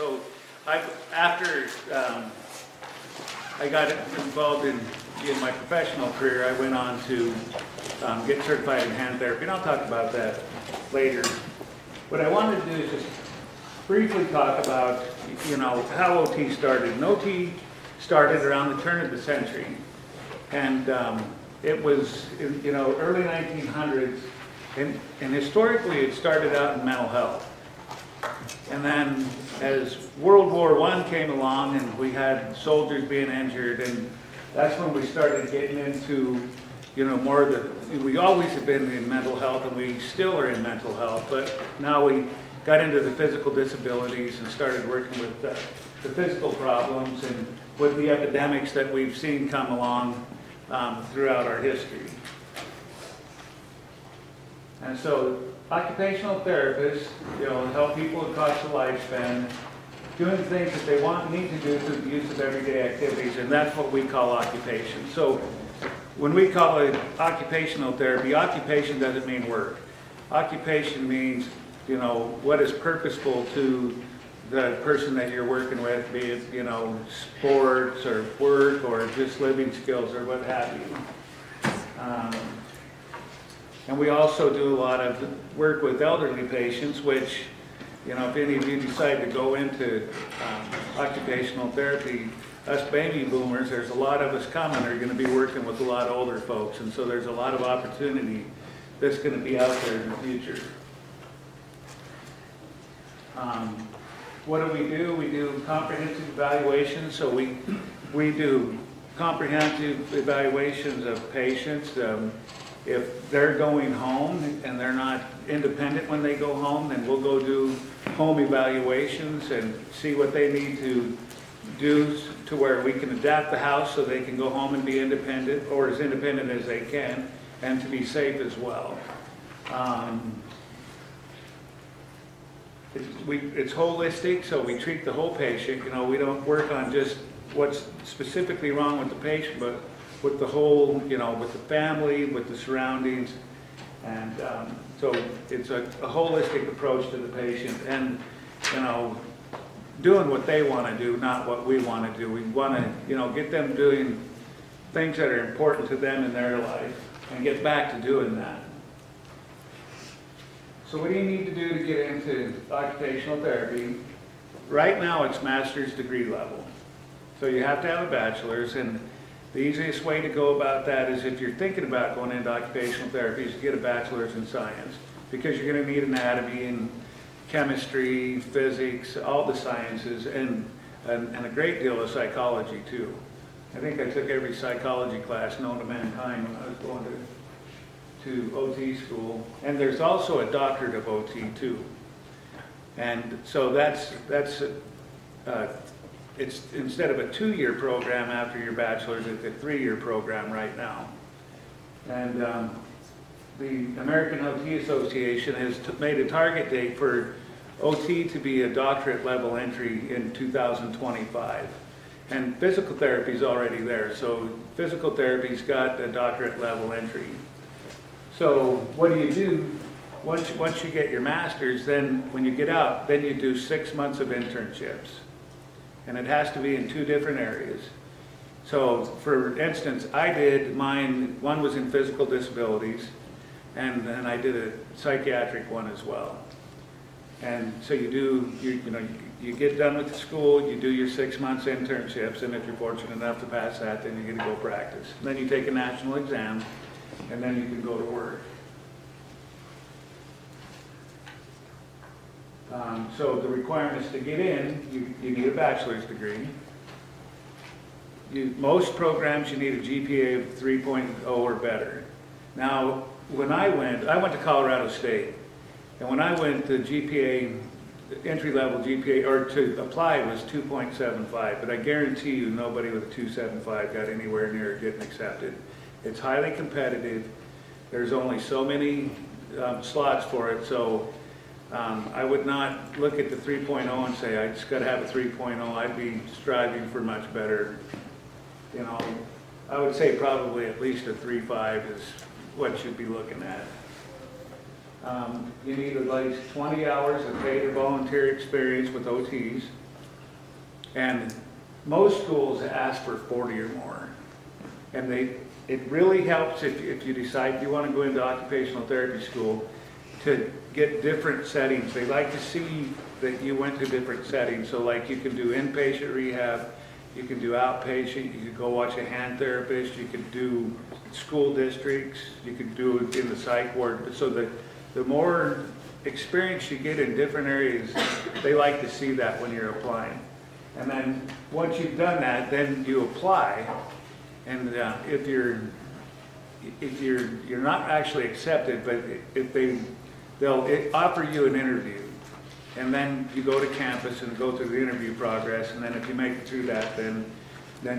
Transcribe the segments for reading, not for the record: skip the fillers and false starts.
So after I got involved in my professional career, I went on to get certified in hand therapy, and I'll talk about that later. What I wanted to do is just briefly talk about, how OT started. And OT started around the turn of the century, and it was, early 1900s, and historically it started out in mental health. And then as World War I came along and we had soldiers being injured, and that's when we started getting into, more of the, we always have been in mental health and we still are in mental health, but now we got into the physical disabilities and started working with the physical problems and with the epidemics that we've seen come along throughout our history. And so occupational therapists, help people across the lifespan doing things that they need to do through the use of everyday activities, and that's what we call occupation. So when we call it occupational therapy, occupation doesn't mean work. Occupation means, what is purposeful to the person that you're working with, be it, sports or work or just living skills or what have you. And we also do a lot of work with elderly patients, which, if any of you decide to go into occupational therapy, us baby boomers, there's a lot of us coming are going to be working with a lot of older folks, and so there's a lot of opportunity that's going to be out there in the future. What do? We do comprehensive evaluations, so we do comprehensive evaluations of patients. If they're going home and they're not independent when they go home, then we'll go do home evaluations and see what they need to do to where we can adapt the house so they can go home and be independent, or as independent as they can, and to be safe as well. It's holistic, so we treat the whole patient. We don't work on just what's specifically wrong with the patient, but with the whole, with the family, with the surroundings. And so it's a holistic approach to the patient, and, doing what they want to do, not what we want to do. We want to, get them doing things that are important to them in their life and get back to doing that. So what do you need to do to get into occupational therapy? Right now it's master's degree level. So you have to have a bachelor's, and the easiest way to go about that is if you're thinking about going into occupational therapy is to get a bachelor's in science, because you're going to need anatomy and chemistry, physics, all the sciences, and a great deal of psychology too. I think I took every psychology class known to mankind when I was going to OT school, and there's also a doctorate of OT too. And so it's instead of a 2-year program after your bachelor's, it's a 3-year program right now. And the American OT Association has made a target date for OT to be a doctorate level entry in 2025. And physical therapy is already there, so physical therapy's got a doctorate level entry. So what do? Once you get your master's, then when you get out, then you do 6 months of internships. And it has to be in 2 different areas. So for instance, I did mine, one was in physical disabilities, and then I did a psychiatric one as well. And so you get done with the school, you do your 6 months internships, and if you're fortunate enough to pass that, then you get to go practice. And then you take a national exam, and then you can go to work. So the requirements to get in, you need a bachelor's degree. Most programs you need a GPA of 3.0 or better. Now, when I went to Colorado State, and when I went, the GPA, entry-level GPA, or to apply was 2.75, but I guarantee you nobody with a 2.75 got anywhere near getting accepted. It's highly competitive. There's only so many slots for it, so I would not look at the 3.0 and say, I just got to have a 3.0. I'd be striving for much better. I would say probably at least a 3.5 is what you'd be looking at. You need at least 20 hours of paid or volunteer experience with OTs. And most schools ask for 40 or more. And it really helps if you decide you want to go into occupational therapy school to get different settings. They like to see that you went to different settings. So like you can do inpatient rehab, you can do outpatient, you can go watch a hand therapist, you can do school districts, you can do it in the psych ward. So the more experience you get in different areas, they like to see that when you're applying. And then once you've done that, then you apply. And if you're not actually accepted, but if they'll offer you an interview, and then you go to campus and go through the interview progress, and then if you make it through that, then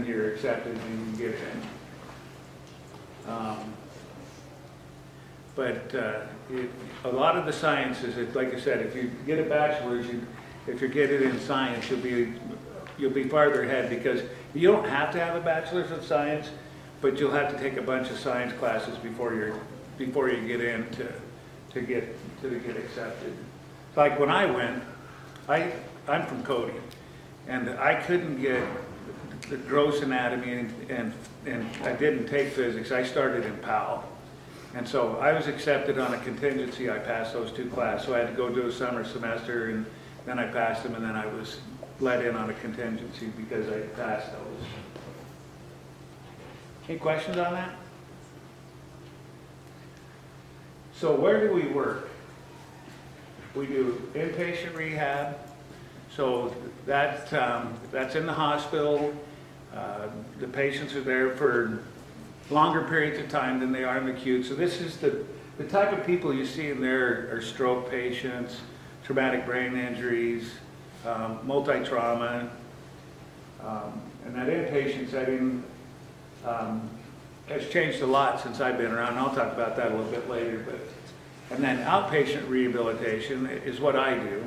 you're accepted and you get in. A lot of the sciences, like I said, if you get a bachelor's, if you get it in science, you'll be farther ahead, because you don't have to have a bachelor's of science, but you'll have to take a bunch of science classes before you get in to get accepted. Like when I went, I'm from Cody, and I couldn't get the gross anatomy, and I didn't take physics. I started in PAL. And so I was accepted on a contingency. I passed those two classes. So I had to go do a summer semester, and then I passed them, and then I was let in on a contingency because I passed those. Any questions on that? So where do we work? We do inpatient rehab. So that's in the hospital. The patients are there for longer periods of time than they are in the acute. So this is the type of people you see in there are stroke patients, traumatic brain injuries, multi-trauma, and that inpatient setting has changed a lot since I've been around. I'll talk about that a little bit later. And then outpatient rehabilitation is what I do.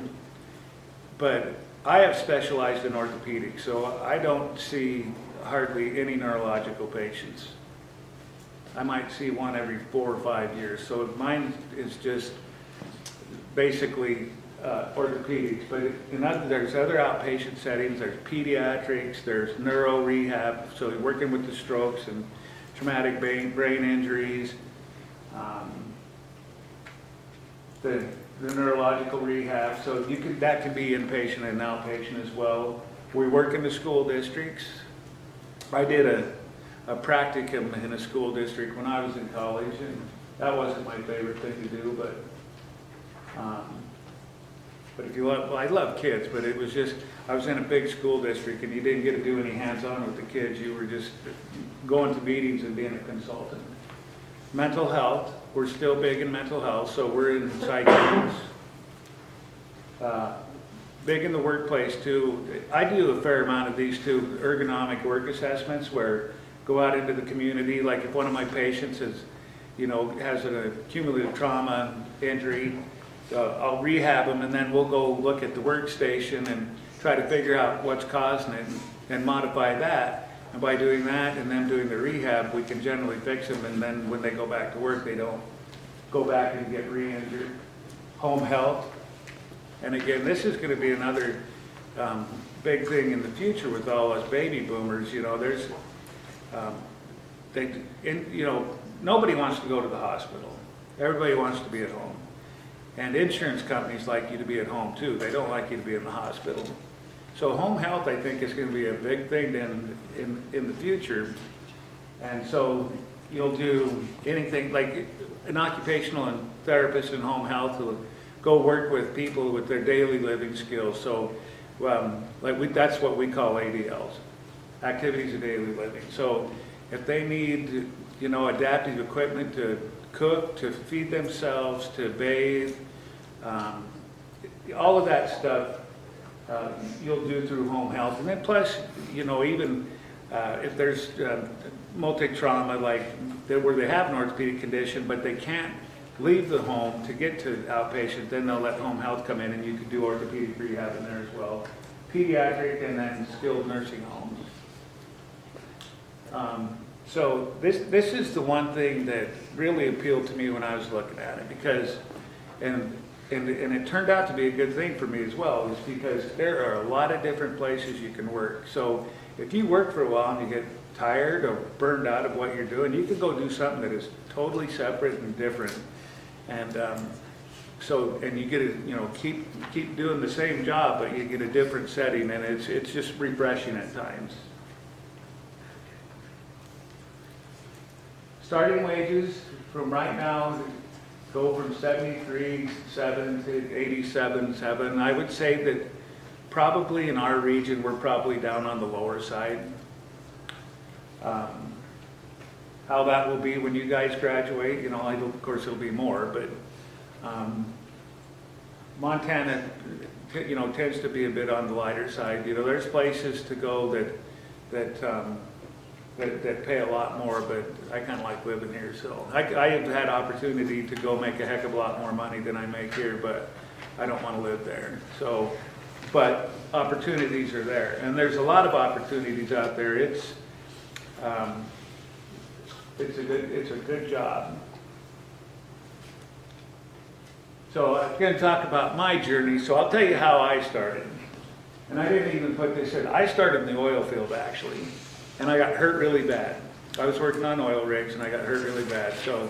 But I have specialized in orthopedics, so I don't see hardly any neurological patients. I might see one every 4 or 5 years. So mine is just basically orthopedics. But there's other outpatient settings. There's pediatrics. There's neuro rehab. So you're working with the strokes and traumatic brain injuries. The neurological rehab. So that can be inpatient and outpatient as well. We work in the school districts. I did a practicum in a school district when I was in college, and that wasn't my favorite thing to do, but if you love, well, I love kids, but it was just, I was in a big school district and you didn't get to do any hands-on with the kids. You were just going to meetings and being a consultant. Mental health, we're still big in mental health, so we're in psych units. Big in the workplace too. I do a fair amount of these too, ergonomic work assessments, where go out into the community. Like if one of my patients has a cumulative trauma injury, I'll rehab them, and then we'll go look at the workstation and try to figure out what's causing it and modify that. And by doing that and then doing the rehab, we can generally fix them, and then when they go back to work, they don't go back and get re-injured. Home health. And again, this is going to be another big thing in the future with all us baby boomers. There's nobody wants to go to the hospital. Everybody wants to be at home. And insurance companies like you to be at home too. They don't like you to be in the hospital. So home health, I think, is going to be a big thing in the future. And so you'll do anything like an occupational therapist in home health will go work with people with their daily living skills. So that's what we call ADLs, activities of daily living. So if they need, adaptive equipment to cook, to feed themselves, to bathe, all of that stuff you'll do through home health. And then plus, even if there's multi-trauma, like where they have an orthopedic condition, but they can't leave the home to get to outpatient, then they'll let home health come in, and you can do orthopedic rehab in there as well. Pediatric, and then skilled nursing homes. So this is the one thing that really appealed to me when I was looking at it, because, and and it turned out to be a good thing for me as well, is because there are a lot of different places you can work. So if you work for a while and you get tired or burned out of what you're doing, you can go do something that is totally separate and different. And and you get to, you know, keep doing the same job, but you get a different setting, and it's just refreshing at times. Starting wages from right now go from 73.7 to 87.7. I would say that probably in our region we're probably down on the lower side. How that will be when you guys graduate, you know, of course it'll be more, but Montana, you know, tends to be a bit on the lighter side. You know, there's places to go that pay a lot more, but I kind of like living here, so I have had opportunity to go make a heck of a lot more money than I make here, but I don't want to live there. So, but opportunities are there, and there's a lot of opportunities out there. It's a good job. So I'm going to talk about my journey. So I'll tell you how I started. And I didn't even put this in. I started in the oil field actually, and I got hurt really bad. I was working on oil rigs and I got hurt really bad. So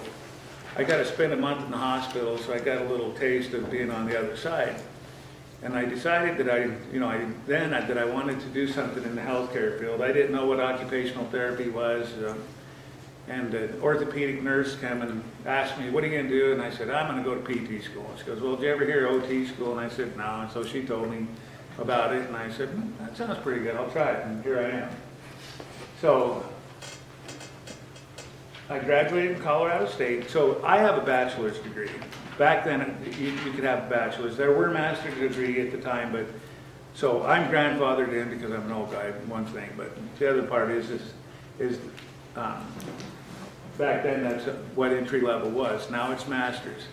I got to spend a month in the hospital, so I got a little taste of being on the other side. And I decided that I wanted to do something in the healthcare field. I didn't know what occupational therapy was. And an orthopedic nurse came and asked me, what are you going to do? And I said, I'm going to go to PT school. She goes, well, did you ever hear OT school? And I said, no. And so she told me about it. And I said, that sounds pretty good. I'll try it. And here I am. So I graduated from Colorado State. So I have a bachelor's degree. Back then, you could have a bachelor's. There were master's degree at the time, but so I'm grandfathered in because I'm an old guy, one thing. But the other part is back then, that's what entry level was. Now it's master's.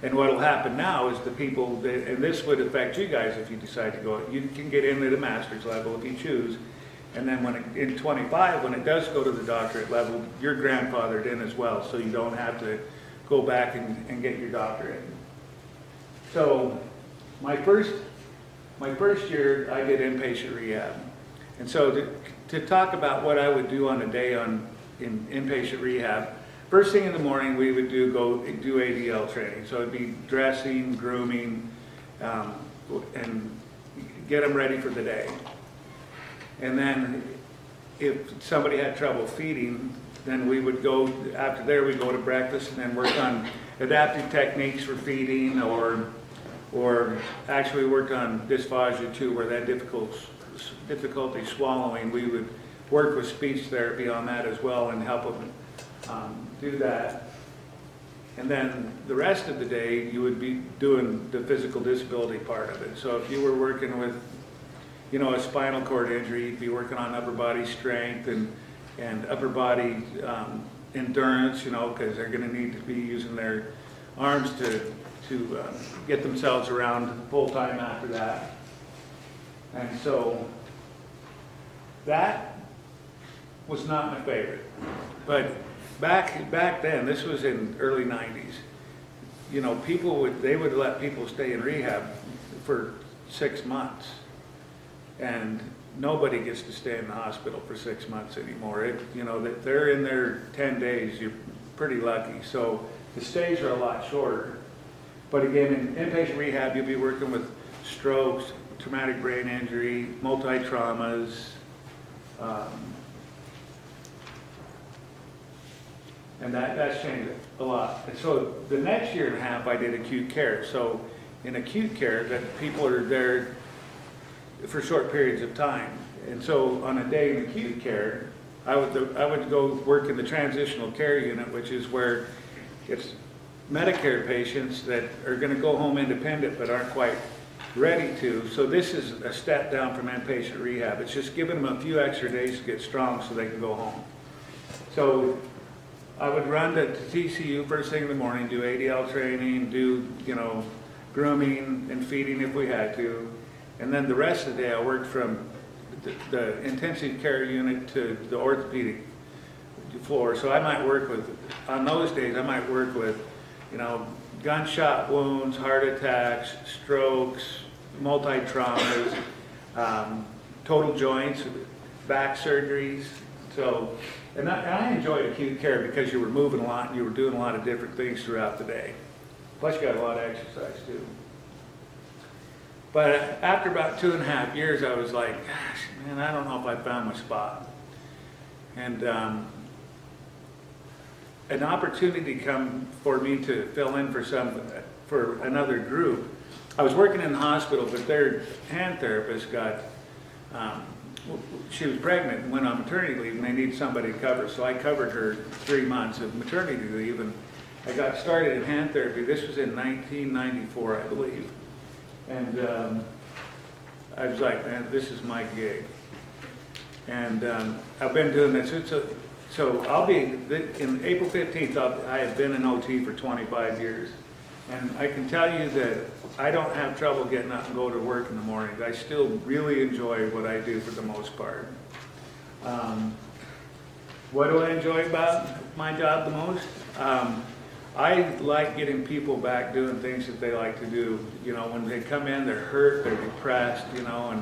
And what will happen now is the people, and this would affect you guys if you decide to go, you can get into the master's level if you choose. And then in 25, when it does go to the doctorate level, you're grandfathered in as well, so you don't have to go back and get your doctorate. So my first year, I did inpatient rehab. And so to talk about what I would do on a day in inpatient rehab, first thing in the morning we would do ADL training. So it'd be dressing, grooming, and get them ready for the day. And then if somebody had trouble feeding, then we would go, after there we'd go to breakfast and then work on adaptive techniques for feeding, or actually worked on dysphagia too, where that difficulty swallowing. We would work with speech therapy on that as well and help them do that. And then the rest of the day, you would be doing the physical disability part of it. So if you were working with, you know, a spinal cord injury, you'd be working on upper body strength and upper body endurance, you know, because they're going to need to be using their arms to get themselves around full time after that. And so that was not my favorite. But back then, this was in early 90s, you know, they would let people stay in rehab for 6 months. And nobody gets to stay in the hospital for 6 months anymore. You know, they're in there 10 days, you're pretty lucky. So the stays are a lot shorter. But again, in inpatient rehab, you'll be working with strokes, traumatic brain injury, multi-traumas, and that's changed a lot. And so the next year and a half, I did acute care. So in acute care, that people are there for short periods of time. And so on a day in acute care, I would go work in the transitional care unit, which is where it's Medicare patients that are going to go home independent but aren't quite ready to. So this is a step down from inpatient rehab. It's just giving them a few extra days to get strong so they can go home. So I would run to TCU first thing in the morning, do ADL training, do, you know, grooming and feeding if we had to. And then the rest of the day I worked from the intensive care unit to the orthopedic floor. So I might work with, on those days I might work with you know, gunshot wounds, heart attacks, strokes, multi-traumas, total joints, back surgeries. So, and I enjoyed acute care because you were moving a lot and you were doing a lot of different things throughout the day. Plus you got a lot of exercise too. But after about 2.5 years, I was like, gosh, man, I don't know if I found my spot. And an opportunity come for me to fill in for another group. I was working in the hospital, but their hand therapist got, she was pregnant and went on maternity leave, and they need somebody to cover. So I covered her 3 months of maternity leave, and I got started in hand therapy. This was in 1994, I believe. And I was like, man, this is my gig. And I've been doing this. So I'll be, in April 15th, I have been an OT for 25 years. And I can tell you that I don't have trouble getting up and go to work in the morning. I still really enjoy what I do for the most part. What do I enjoy about my job the most? I like getting people back doing things that they like to do. You know, when they come in, they're hurt, they're depressed, you know,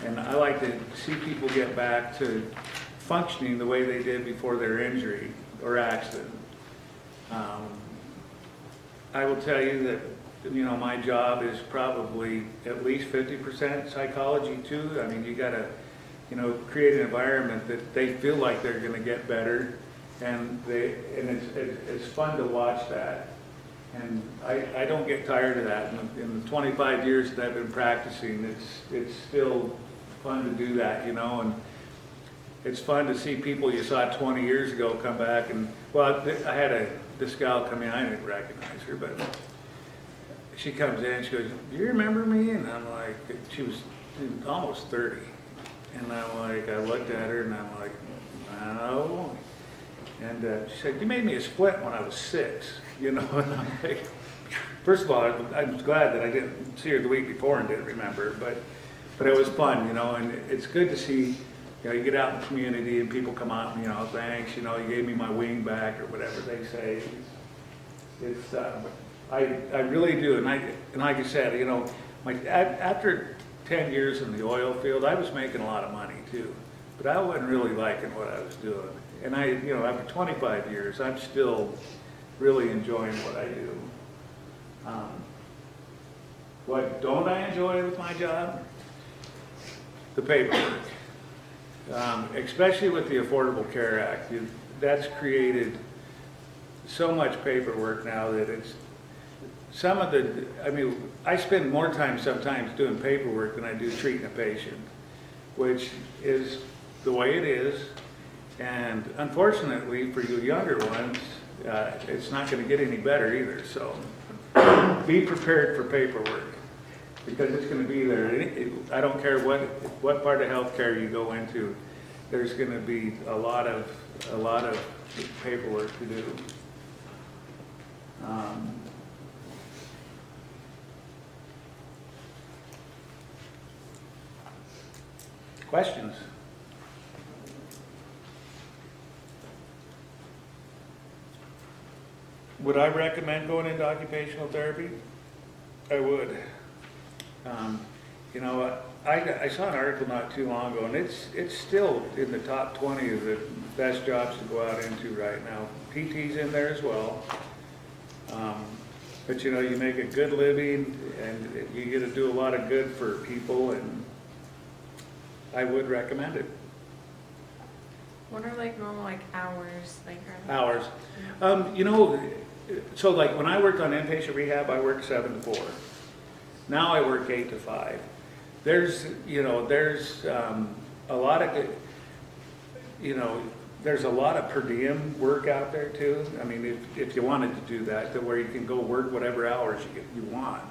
and I like to see people get back to functioning the way they did before their injury or accident. I will tell you that, you know, my job is probably at least 50% psychology too. I mean, you gotta, you know, create an environment that they feel like they're gonna get better, and it's fun to watch that. And I don't get tired of that. In the 25 years that I've been practicing, it's still fun to do that, you know, and it's fun to see people you saw 20 years ago come back. And well, I had this gal come in, I didn't recognize her, but she comes in, she goes, do you remember me? And I'm like, she was almost 30. And I'm like, I looked at her and I'm like, no. And she said, you made me a split when I was 6, you know. And I'm like, first of all, I was glad that I didn't see her the week before and didn't remember, but it was fun, you know, and it's good to see, you know, you get out in the community and people come out and, you know, thanks, you know, you gave me my wing back or whatever they say. It's I really do, and like I said, you know, after 10 years in the oil field, I was making a lot of money too, but I wasn't really liking what I was doing. And you know, after 25 years, I'm still really enjoying what I do. What don't I enjoy with my job? The paperwork. Especially with the Affordable Care Act. That's created so much paperwork now that it's, I mean, I spend more time sometimes doing paperwork than I do treating a patient, which is the way it is. And unfortunately for you younger ones, it's not going to get any better either. So be prepared for paperwork, because it's going to be there. I don't care what part of healthcare you go into, there's going to be a lot of paperwork to do. Questions? Would I recommend going into occupational therapy? I would. You know, I saw an article not too long ago, and it's still in the top 20 of the best jobs to go out into right now. PT's in there as well. But you know, you make a good living, and you get to do a lot of good for people, and I would recommend it. What are like normal hours? Hours. You know, so like when I worked on inpatient rehab, I worked 7 to 4. Now I work 8 to 5. There's a lot of good, you know, there's a lot of per diem work out there too. I mean, if you wanted to do that, to where you can go work whatever hours you want.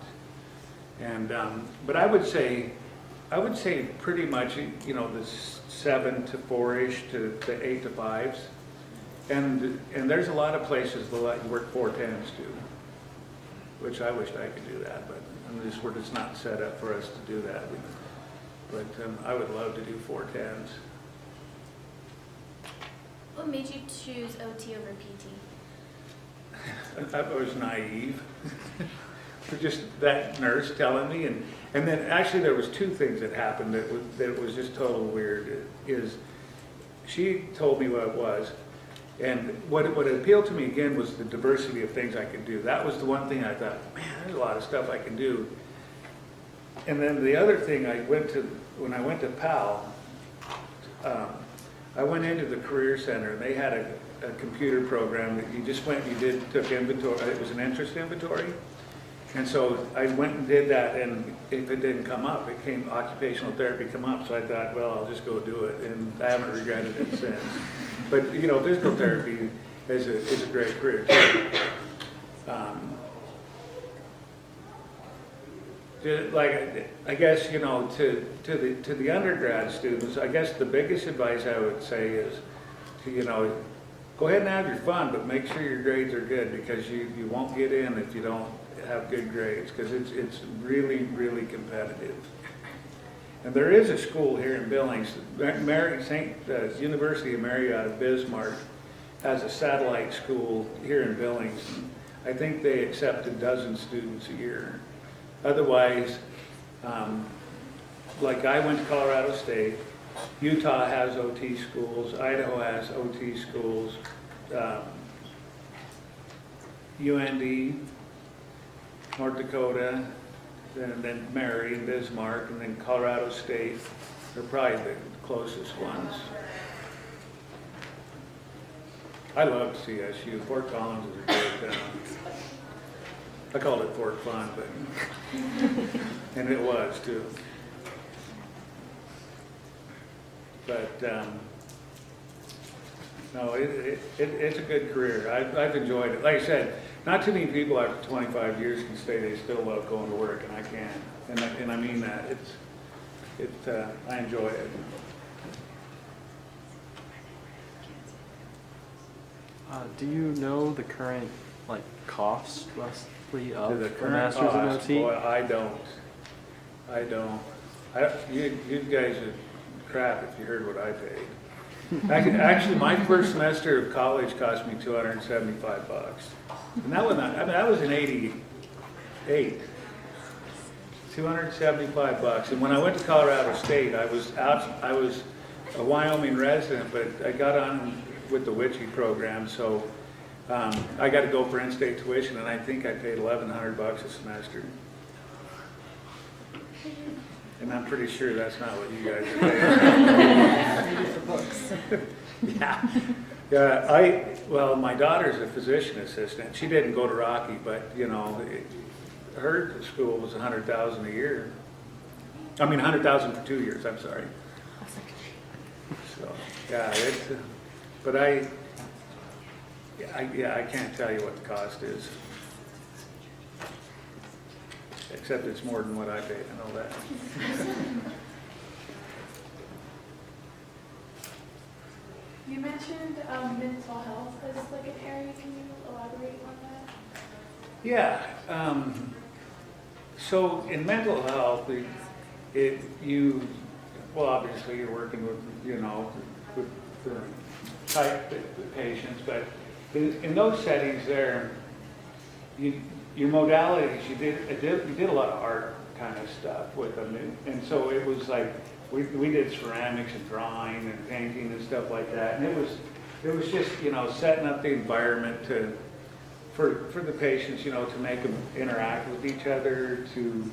And but I would say pretty much, you know, the 7 to 4-ish to 8 to 5s. And there's a lot of places that let you work 410s too, which I wish I could do that, but we're just not set up for us to do that. But I would love to do 410s. What made you choose OT over PT? I was naive. For just that nurse telling me, and then actually there was two things that happened that was just total weird. Is she told me what it was, and what appealed to me again was the diversity of things I could do. That was the one thing I thought, man, there's a lot of stuff I can do. And then the other thing when I went to PAL, I went into the Career Center, and they had a computer program that you just went, took inventory. It was an interest inventory. And so I went and did that, and if it didn't come up, occupational therapy come up. So I thought, well, I'll just go do it, and I haven't regretted it since. But physical therapy is a great career. I guess to the undergrad students, I guess the biggest advice I would say is to go ahead and have your fun, but make sure your grades are good, because you won't get in if you don't have good grades, because it's really, really competitive. And there is a school here in Billings, University of Mary out of Bismarck has a satellite school here in Billings. I think they accept a dozen students a year. Otherwise, like I went to Colorado State, Utah has OT schools, Idaho has OT schools, UND, North Dakota, and then Mary and Bismarck, and then Colorado State are probably the closest ones. I love CSU. Fort Collins is a great town. I called it Fort Fun, but and it was too. But no, it's a good career. I've enjoyed it. Like I said, not too many people after 25 years can say they still love going to work, and I can. And I mean that. I enjoy it. Do you know the current cost roughly of The a current master's in cost, OT? boy, I don't. You guys are crap if you heard what I paid. Actually, my first semester of college cost me $275, and that was in '88. $275, and when I went to Colorado State, I was a Wyoming resident, but I got on with the Witchy program, so I got to go for in-state tuition, and I think I paid $1,100 a semester. And I'm pretty sure that's not what you guys are paying. For books. Yeah. Well, my daughter's a physician assistant. She didn't go to Rocky, but her school was $100,000 a year. I mean, $100,000 for 2 years. I'm sorry. So yeah, but I can't tell you what the cost is. Except it's more than what I paid, I know that. You mentioned mental health as an area. Can you elaborate on that? Yeah. So in mental health, obviously you're working with the type of patients, but in those settings there, your modalities, you did a lot of art kind of stuff with them, and so it was like we did ceramics and drawing and painting and stuff like that, and it was just setting up the environment for the patients, to make them interact with each other, to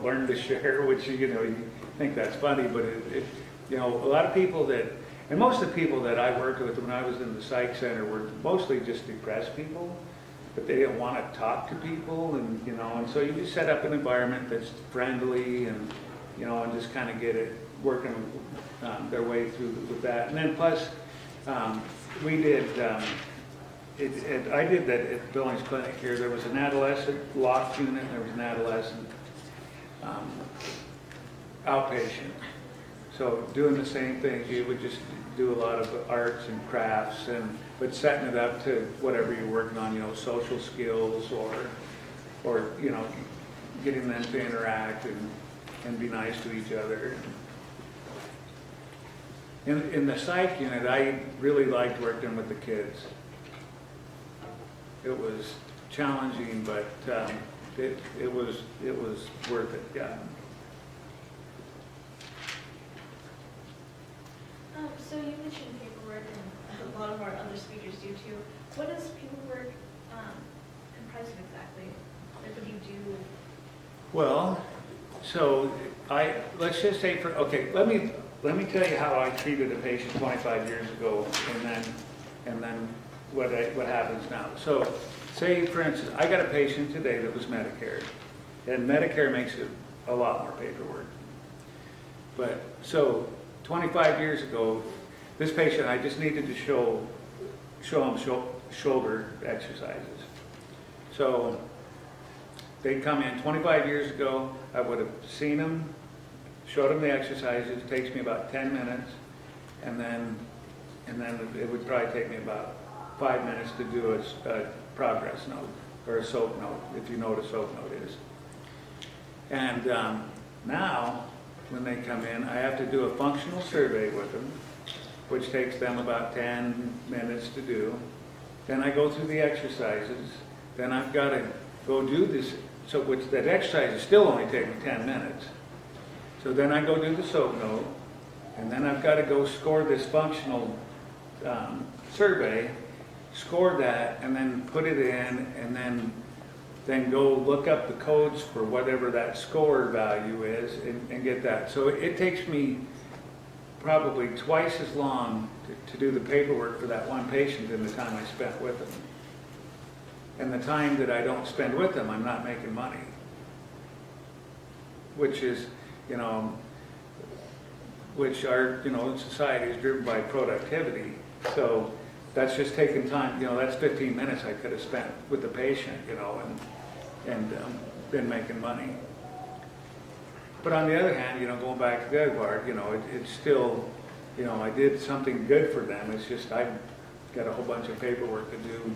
learn to share, which you think that's funny, but a lot of people and most of the people that I worked with when I was in the psych center were mostly just depressed people. But they didn't want to talk to people, and so you just set up an environment that's friendly, and and just kind of get it working their way through with that. And then plus, we did. I did that at Billings Clinic here. There was an adolescent locked unit, and there was an adolescent outpatient. So doing the same thing, you would just do a lot of arts and crafts, but setting it up to whatever you're working on, social skills or getting them to interact and be nice to each other. In the psych unit, I really liked working with the kids. it was challenging, but it was worth it, yeah. So you mentioned paperwork, and a lot of our other speakers do too. What does paperwork comprise of exactly? Like, what do you do? Well, so let's just say let me tell you how I treated a patient 25 years ago, and then what happens now. So, say for instance, I got a patient today that was Medicare, and Medicare makes it a lot more paperwork. But so 25 years ago, this patient, I just needed to show him shoulder exercises. So they'd come in 25 years ago, I would have seen them, showed them the exercises. It takes me about 10 minutes, and then it would probably take me about 5 minutes to do a progress note, or a SOAP note, if you know what a SOAP note is. And now, when they come in, I have to do a functional survey with them, which takes them about 10 minutes to do. Then I go through the exercises. Then I've got to go do this, so that exercise is still only taking 10 minutes. So then I go do the SOAP note, and then I've got to go score this functional survey, score that, and then put it in, and then go look up the codes for whatever that score value is, and get that. So it takes me probably twice as long to do the paperwork for that one patient than the time I spent with them. And the time that I don't spend with them, I'm not making money. Which is, which our, society is driven by productivity. So that's just taking time, that's 15 minutes I could have spent with the patient, and been making money. But on the other hand, going back to the other part, it's still, I did something good for them. It's just I've got a whole bunch of paperwork to do,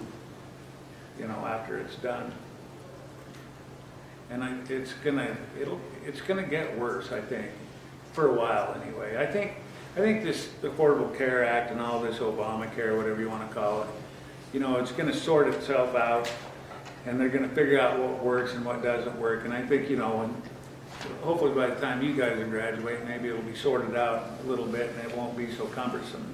after it's done. And it's gonna get worse, I think, for a while anyway. I think this Affordable Care Act and all this Obamacare, whatever you want to call it, it's going to sort itself out, and they're going to figure out what works and what doesn't work. And I think, hopefully by the time you guys are graduating, maybe it'll be sorted out a little bit and it won't be so cumbersome.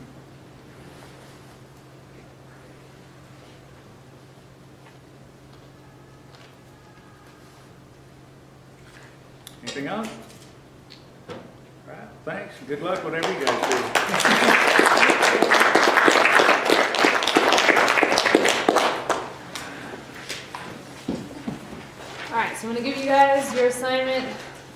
Anything else? All right, thanks. Good luck, whatever you guys do. All right, so I'm going to give you guys your assignment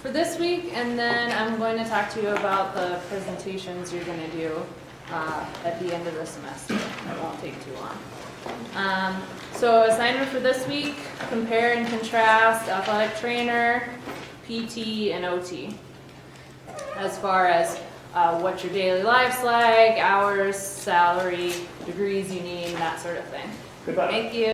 for this week, and then I'm going to talk to you about the presentations you're going to do at the end of the semester. It won't take too long. So assignment for this week, compare and contrast athletic trainer, PT, and OT. As far as what your daily life's like, hours, salary, degrees you need, that sort of thing. Goodbye. Thank you.